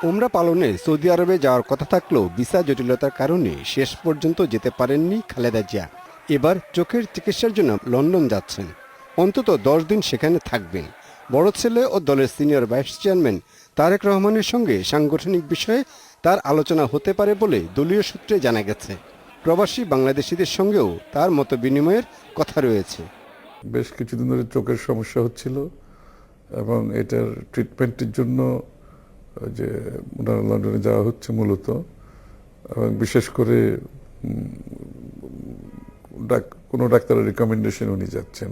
উমরা পালনে সৌদি আরবে যাওয়ার কথা থাকলেও ভিসা জটিলতার কারণে শেষ পর্যন্ত যেতে পারেননি খালেদা জিয়া। এবার চোখের চিকিৎসার জন্য লন্ডন যাচ্ছেন। অন্তত 10 দিন সেখানে থাকবেন। বড় ছেলে ও দলের সিনিয়র ভাইস চেয়ারম্যান তারেক রহমানের সঙ্গে সাংগঠনিক বিষয়ে তার আলোচনা হতে পারে বলে দলীয় সূত্রে জানা গেছে। প্রবাসী বাংলাদেশিদের সঙ্গেও তার মত বিনিময়ের কথা রয়েছে। বেশ কিছুদিন ধরে চোখের সমস্যা হচ্ছিল এবং এটার ট্রিটমেন্টের জন্য যে ওনার লন্ডনে যাওয়া হচ্ছে মূলত, এবং বিশেষ করে কোনো ডাক্তারের রিকমেন্ডেশন উনি যাচ্ছেন।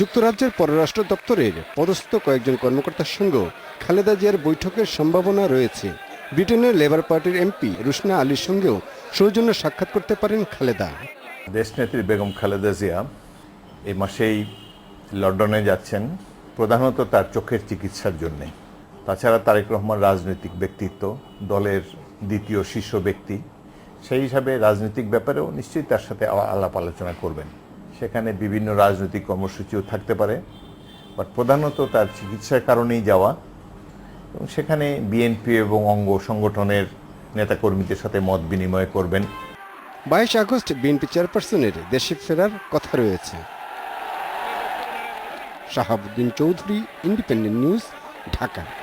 যুক্তরাজ্যের পররাষ্ট্র দপ্তরের পদস্থ কয়েকজন কর্মকর্তার সঙ্গেও খালেদা জিয়ার বৈঠকের সম্ভাবনা রয়েছে। ব্রিটেনের লেবার পার্টির এমপি রুশনা আলীর সঙ্গেও সৌজন্য সাক্ষাৎ করতে পারেন খালেদা। দেশনেত্রী বেগম খালেদা জিয়া এই মাসেই লন্ডনে যাচ্ছেন, প্রধানত তার চোখের চিকিৎসার জন্যে। তাছাড়া তারেক রহমান রাজনৈতিক ব্যক্তিত্ব, দলের দ্বিতীয় শীর্ষ ব্যক্তি, সেই হিসাবে রাজনৈতিক ব্যাপারেও নিশ্চয়ই তার সাথে আলাপ আলোচনা করবেন। সেখানে বিভিন্ন রাজনৈতিক কর্মসূচিও থাকতে পারে, বাট প্রধানত তার চিকিৎসার কারণেই যাওয়া, এবং সেখানে বিএনপি এবং অঙ্গ সংগঠনের নেতাকর্মীদের সাথে মত বিনিময় করবেন। 22 আগস্ট বিএনপি চেয়ারপারসনের দেশে ফেরার কথা রয়েছে। Shahabuddin Chowdhury, independent news, Dhaka.